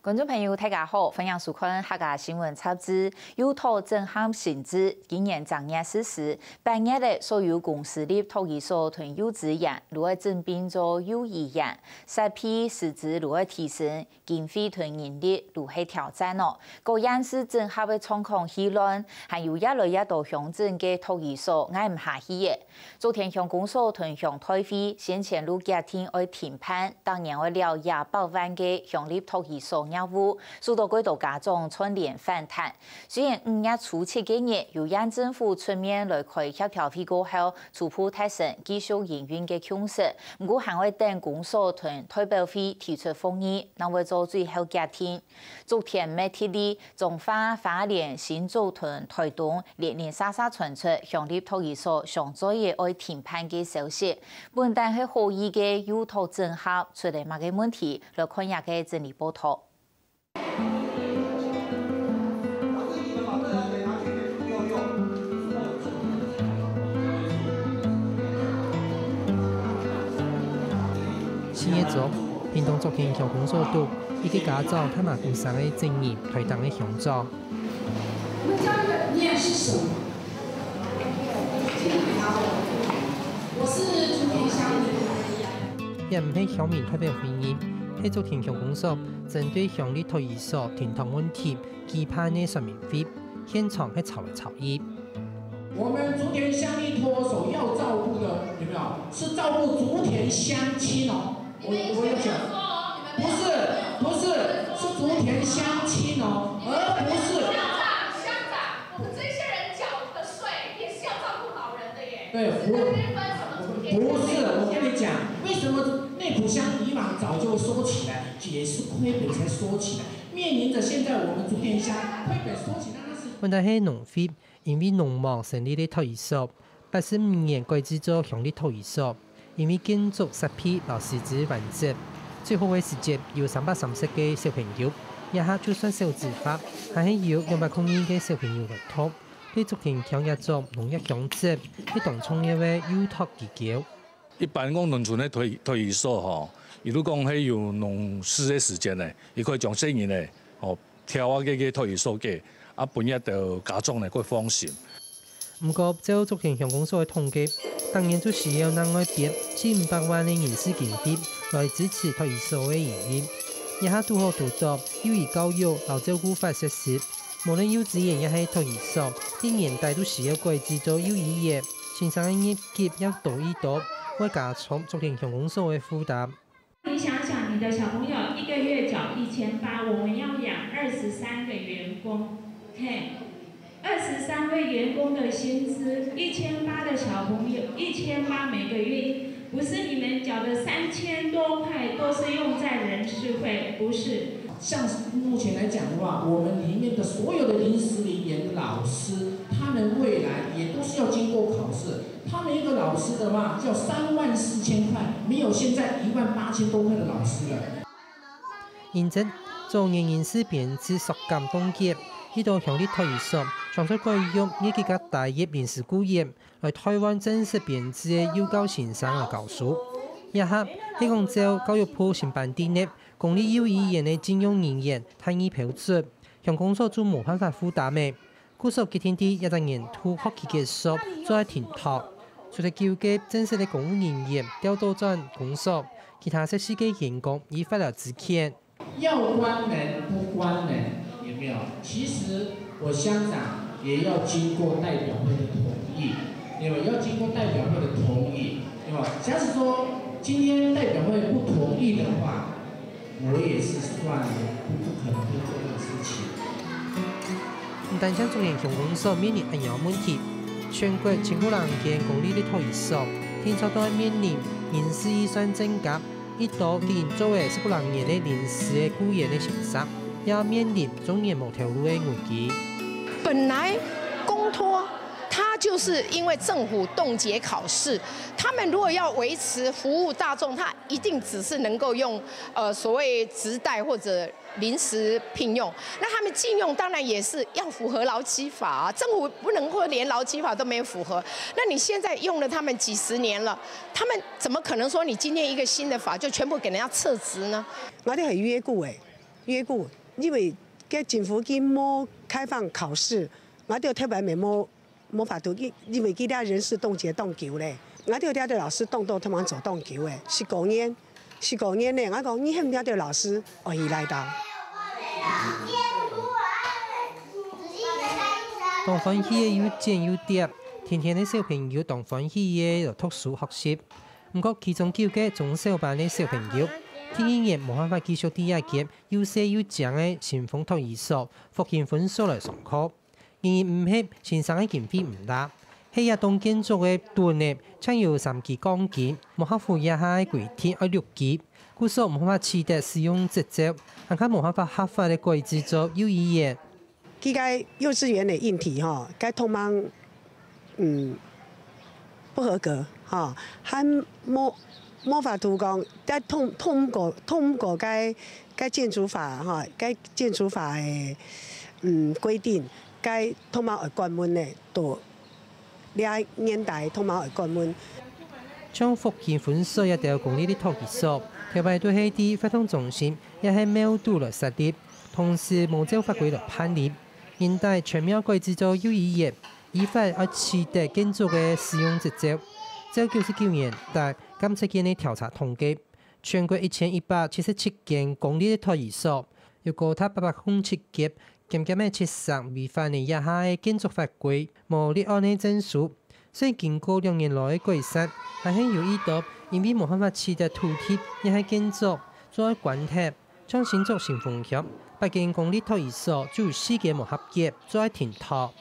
观众朋友，大家好，欢迎收看客家新闻插枝。有托震撼性质，今年正月实施，半夜的所有公司的托儿所同幼稚园，如何整并做幼儿园，设备师资如何提升，经费同人力如何挑战咯？各样是整合的状况议论，还有越来越多乡镇的托儿所挨唔下去嘅。昨天乡公所同乡台会先前路家庭爱停办，当年为了200万嘅乡立托儿所业务，受到几多家长串联反弹。虽然5月初7嘅日，由县政府出面来开协调会过后，初步提升继续营运嘅趋势，不过还会等公所同代表会提出复议，那会做最后决定。昨天媒体里，中华花莲新竹同台东连连沙传出乡立托儿所上座也爱停办嘅消息，本但系可以嘅幼托整合出嚟乜嘅问题，来看下嘅整理报道。新一组，屏东昨天乡公所督一个家长他嘛有三个证言推动的乡长。我们家的念是什么？我是竹田乡里。也唔系乡民代表会议，系昨天乡公所针对乡立托儿所停堂问题期盼的说明会，现场系吵来吵去。我们竹田乡立托儿所要照顾的有没有？是照顾竹田乡亲哦。我有讲，不是，是竹田乡亲哦，而不是。乡长，我们这些人缴的税也是要照顾老人的耶。对，不是，我跟你讲，为什么内埔乡以往早就收起来，也是亏本才收起来，面临着现在我们竹田乡亏本收起来那是。问题系农会因为农忙成立的托儿所，85年改制做乡立托儿所。因为建筑设备和师资完整，最后的时间有330个小朋友，也下就算少子化，还是有200个小朋友来托。对昨天强压做农业乡镇，去同创业的幼托机构。一般讲农村的托儿所吼，如果讲迄有农事的时间呢，伊可以将细人呢，吼挑啊个托儿所给，啊本日就家长呢，佢放心。不过，照昨天乡公所的统计，当年就需要另外编700万的人事经费来支持托儿所的营运。也下拄好读到幼儿教育和照顾法实施，无论幼稚园也系托儿所，啲年代都需要改制做幼儿园，先生的业绩要多一多，会加重昨天乡公所的负担。你想想，你的小朋友1个月缴1800，我们要养23个员工 ，23位员工的薪资1800的小朋友1800每个月，不是你们缴的3000多块都是用在人事费，不是。像目前来讲的话，我们里面的所有的临时里员老师，他们未来也都是要经过考试。他们一个老师的话，叫34000块，没有现在18000多块的老师了。因此，状元人事编制缩减冻结，许多乡立托儿所创出改用一几家大业临时雇员来台湾正式编制的幼教先生来教书。一下，希望照教育部新颁定的公立幼儿园的聘用人员探议标准，乡公所就无办法负担的。故所今天第1年度学期结束，再停托。除了纠结正式的公务人员调到转公所，其他设施的员工已发了致歉。要关门不关门，有没有？其实我乡长也要经过代表会的同意，有没有？要经过代表会的同意，有没有？假使说今天代表会不同意的话，我也是算不可能会做这个事情。但像昨天乡公所面临一样问题，全国千户人间公立的托儿所，听说都面临人事预算增加，一度连作为19人员的临时的雇员的形式，也面临中年无条路的危机。本来公托，它就是因为政府冻结考试，他们如果要维持服务大众，他一定只是能够用所谓职代或者临时聘用。那他们禁用当然也是要符合劳基法啊，政府不能够连劳基法都没有符合。那你现在用了他们几十年了，他们怎么可能说你今天一个新的法就全部给人家撤职呢？我哋係約過嘅。约过，因为个政府佢冇开放考试，我哋特别咪冇法度，因为佢哋人事冻结冻球咧，我哋啲老师冻到他们做冻球诶，19年咧，我讲你hem啲老师可以来到。当欢喜嘅又尖又嗲，天天啲小朋友当欢喜嘅读书学习。不过其中9个中小班嘅小朋友，天然也冇办法继续第一届又细又强嘅前锋托儿所复现分数来上课。然而唔係先生嘅經費唔大，喺一棟建築嘅棟內，將有3支鋼筋，冇克服一下嘅規定要6支，故所冇辦法取得使用執照，更加冇辦法合法嘅規制做幼兒園。佢個幼稚園嘅硬體嗬，該通幫不合格嗬，還冇法度講，但通過該建築法嗬，該建築法嘅規定。該通馬會關門咧，到呢年代通馬會關門。將福建分所一條公立的托兒所，特別對係啲發展中心，也係秒度來設立，同時冇照法規來判理。現代全面改制做幼兒園，依法要取得建築嘅使用執照。在99年代，監測間嘅調查統計，全國1177間公立的托兒所，有高達807間。漸漸嘅切實違反了一下嘅建築法規，無立案嘅證書。雖然經過2年來嘅改善，還係有遇到因為冇辦法取得土地，亦係建築做關塔，將新竹新豐鄉8間公立托兒所就有4間無合格，做停托。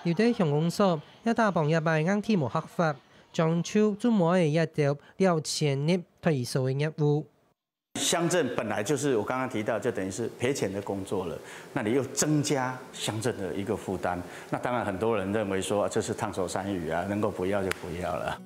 有啲鄉公所一大幫一班硬體無合法，將就做冇嘅一條6000粒托兒所嘅業務。乡镇本来就是我刚刚提到，就等于是赔钱的工作了。那你又增加乡镇的一个负担，那当然很多人认为说这是烫手山芋啊，能够不要就不要了。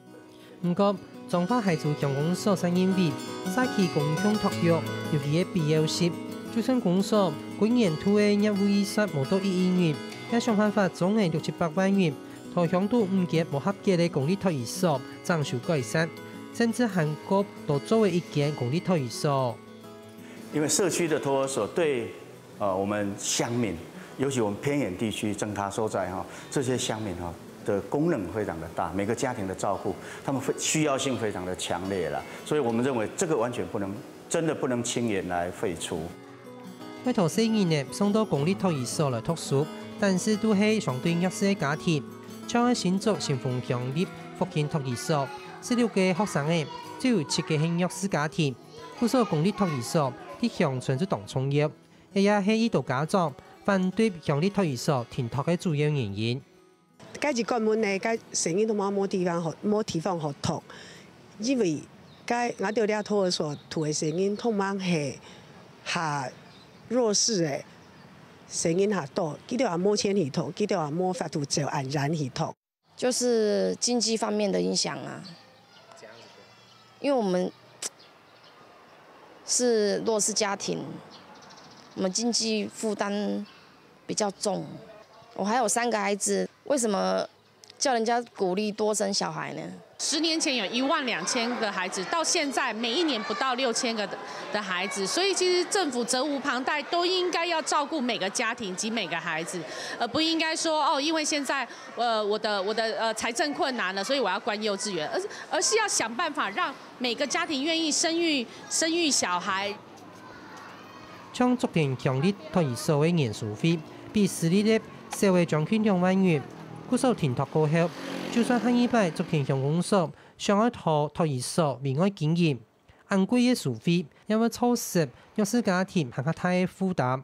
不過，彰化係做鄉公所3年為沙期共享托育，尤其嘅必要性。就算公所每年투嘅業務預算冇到1億元，也想辦法總係600-700萬元，同鄉都5間無合格嘅公立托兒所增收改善。甚至韓國都作為一間公立托兒所，因為社區的托兒所對我們鄉民，尤其我們偏遠地區增加所在哈，這些鄉民哈的功能非常的大，每個家庭的照顧，他們需要性非常的強烈啦，所以我們認為這個完全真的不能輕言來廢除。為頭4年呢，送到公立托兒所來讀書，但是都係相對弱勢嘅家庭，像喺新竹新豐鄉立福建托兒所。16個學生嘅，只有7個係弱勢家庭。故所公立托兒所啲鄉村就當創業，也係呢度家長反對公立托兒所停托嘅主要原因。該是關門咧，該成日都冇地方可托，因為該我哋啲托兒所圖嘅成因通常係下弱勢嘅成因下多，佢哋話冇錢去托，佢哋話冇法度就安然去托。就是經濟方面的影響啊。因為我們是弱勢家庭，我們經濟負擔比較重。我還有3個孩子，為什麼叫人家鼓勵多生小孩呢？10年前有12000個孩子，到現在每一年不到6000個的孩子，所以其實政府責無旁貸，都應該要照顧每個家庭及每個孩子，而不應該說哦，因為現在我的財政困難了，所以我要關幼稚園，而是要想辦法讓每個家庭願意生育小孩。將昨天強烈托兒所嘅年數費比私立的少為將近2萬元，故所停托過後。就算下一擺昨天鄉公所想要托兒所另外經營，昂貴嘅收費因為促使弱勢家庭更加大嘅負擔。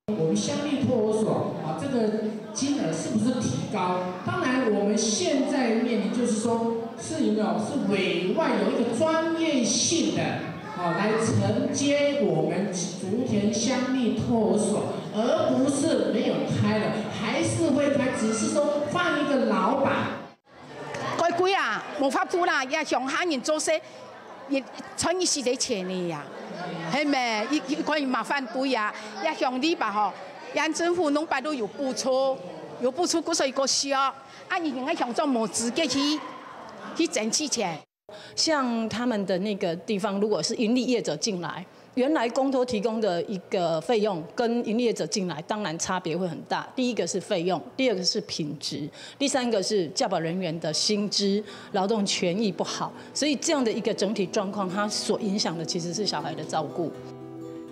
我們鄉立托兒所這個金額是不是提高？當然，我們現在面臨就是說，是有沒有是委外有一個專業性的來承接我們竹田鄉立托兒所，而不是沒有開了，還是會開，只是說放一個老闆。貴貴啊，冇法度啦，也鄉下人做事，亦趁伊時仔錢嚟呀，係咪？亦可以麻煩對呀，也鄉里吧嗬，人政府弄擺都有補助，故所以個少，啊，已經喺鄉中冇資格去爭取錢。像他們的那個地方，如果是營利業者進來，原来公托提供的一个费用跟营业者进来，当然差别会很大。第一个是费用，第二个是品质，第三个是教保人员的薪资、劳动权益不好，所以这样的一个整体状况，它所影响的其实是小孩的照顾。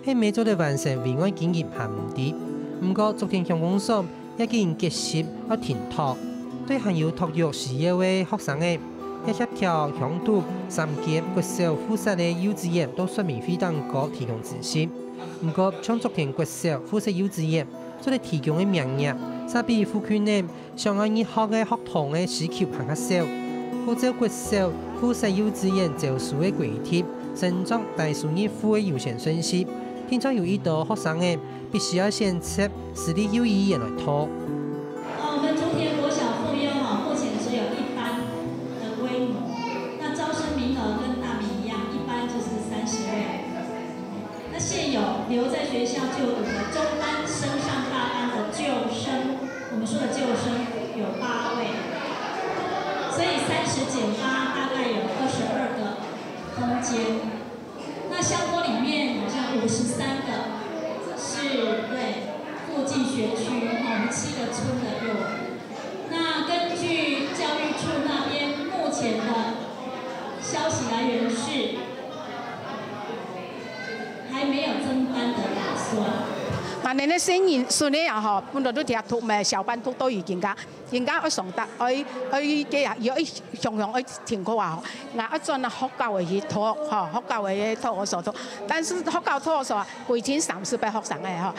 喺每周的完成维安经验还唔低，不过昨天乡公所也既然结识要停托，对含有托育需要的学生嘅。一協調鄉土3間國小附設的幼稚園都說免費等國提供資訊。不過，像昨天國小附設幼稚園所哋提供的名額，相比附區內上岸醫學的學童的需求更加少。或者國小附設幼稚園教書的規定，升作大數日付的優先順序，聽講有一道學生嘅必須要先設私立幼兒園來托。我們竹田國小附幼目前只有1班的規模，那招生名額跟大名一樣，一般就是30位。那現有留在學校就讀的中班升上大班的舊生，我們說的舊生有8位，所以30減8大概有22個空間。那鄉托裡面好像53個是對附近學區，我們7個村的幼兒。那根據教育處那邊目前的消息來源是，還沒有增班的打算。但係咧，新年順利啊！嗬，本來都聽讀咩小班讀都已經人家去上得，去幾日要常常去聽課啊！我一陣啊學校嘅去托，嗬，學校嘅托我所托，但是學校托我所規定30班學生嘅嗬，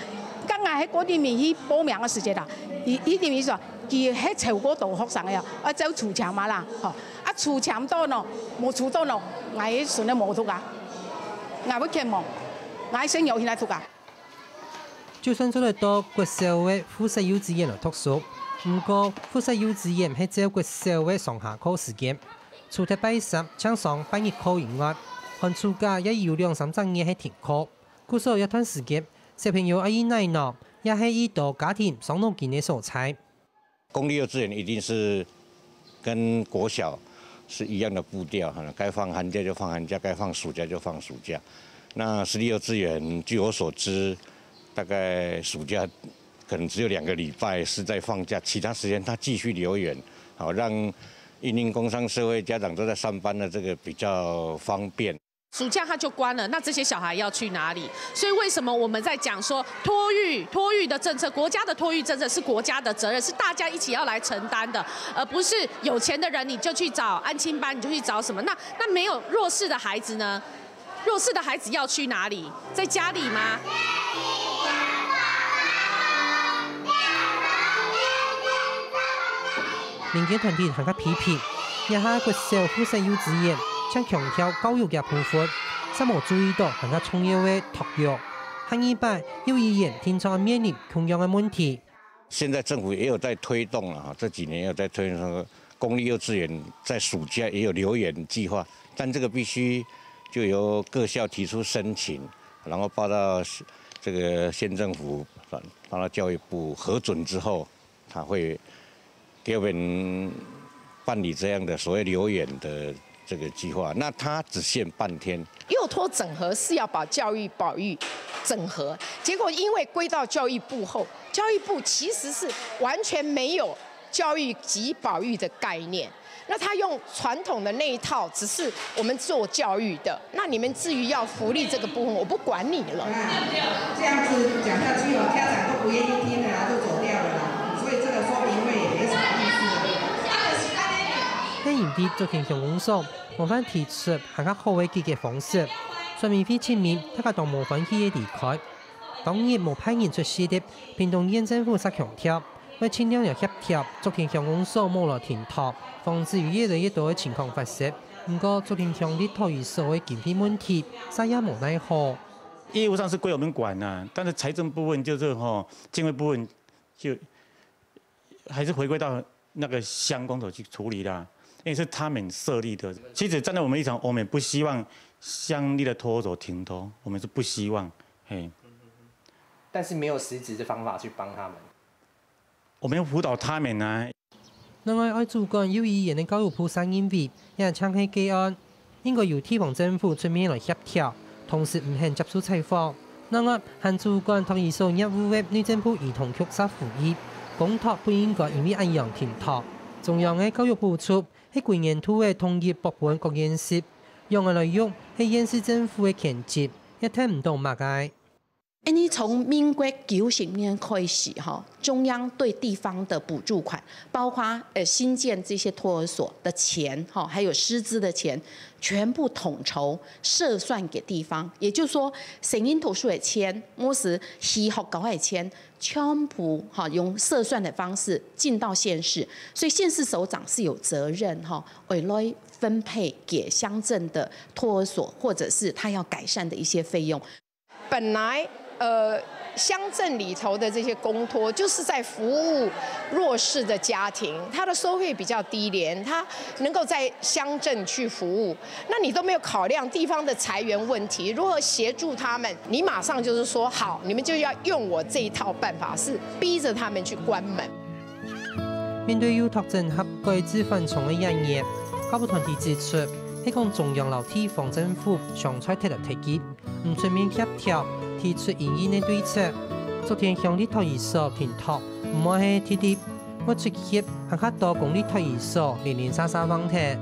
今日喺嗰啲面去報名嘅時節啦，呢啲意思話，佢喺超過度學生嘅啊，我走出場嘛啦，嗬，啊出場多咯，冇出多咯，我喺順利冇讀噶，我會期望，我喺先有現在讀噶。就算做得到國小的附設幼稚園來讀書，不過附設幼稚園係照國小的上下課時間，除咗拜10請上半日課以外，寒暑假也有2-3整夜係停課。故所一段時間，小朋友阿姨奶奶也係遇到家庭傷腦筋的所在。公立幼稚園一定是跟國小是一樣的步調，該放寒假就放寒假，該放暑假就放暑假。那私立幼稚園據我所知，大概暑假可能只有2個禮拜是在放假，其他時間他繼續留園，好讓因應工商社會家長都在上班的這個比較方便。暑假他就關了，那這些小孩要去哪裡？所以為什麼我們在講說托育的政策，國家的托育政策是國家的責任，是大家一起要來承擔的，而不是有錢的人你就去找安親班，你就去找什麼？那沒有弱勢的孩子呢？弱勢的孩子要去哪裡？在家裡嗎？民間團體更加批評，也係國小附設幼稚園將強調教育嘅部分，卻冇注意到更加重要嘅托育。下一班幼兒園經常面臨同樣嘅問題。現在政府也有在推動了，這幾年也有在推動公立幼稚園在暑假也有留園計劃，但這個必須就由各校提出申請，然後報到這個縣政府，報到教育部核准之後，他會給我們辦理這樣的所謂留園的這個計劃。那他只限半天。幼托整合是要把教育保育整合，結果因為歸到教育部後，教育部其實是完全沒有教育及保育的概念。那他用傳統的那一套，只是我們做教育的。那你們至於要福利這個部分，我不管你了。這樣子講下去哦，家長都不願意聽了啦，就走掉了啦。所以這個說明會也沒什麼意思。喺營地昨天鄉公所麻煩提出更加好嘅解決方式，說明非簽名，大家當無歡喜嘅離開。當日無派人出席的屏東縣政府則強調，為盡量有協調，昨天鄉公所冇來停托，防止有越來越多嘅情況發生。不過昨天鄉里托育所嘅經費問題，啥也無奈何。業務上是歸我們管啊，但是財政部分就是經費部分就還是回歸到那個鄉公所去處理啦。因為是他們設立的，其實站在我們立場，我們不希望鄉里的托兒所停托，我們是不希望，嘿。但是沒有實質的方法去幫他們。我們要輔導他們啊。另外，愛主管幼兒園的教育部3因為也倡起個案，應該由地方政府出面來協調，同時唔肯接受採訪。另外，限主管托兒所業務嘅內政部兒童局殺呼籲，公托不應該因為咁樣停托。中央嘅教育部處喺今年初嘅統一部分各縣市，用嘅內容係縣市政府嘅權責，一聽唔到乜嘅。你從民國90年開始，中央對地方的補助款，包括新建這些托兒所的錢，還有師資的錢，全部統籌設算給地方。也就是說，成人圖書的錢，我是西學校的錢，全部用設算的方式進到縣市，所以縣市首長是有責任為來分配給鄉鎮的托兒所，或者是他要改善的一些費用。本來鄉鎮裡頭的這些公托，就是在服務弱勢的家庭，他的收費比較低廉，他能夠在鄉鎮去服務。那你都沒有考量地方的財源問題，如何協助他們？你馬上就是說好，你們就要用我這一套辦法，是逼着他們去關門。面對要拓整合改制分重嘅人員，教育團體指出，希望中央樓地方政府上菜鐵路提及，唔全面協調。提出應應的對策。昨天向立托兒所停托，唔係係貼貼，我出協下較多公立托兒所連連沙沙問題。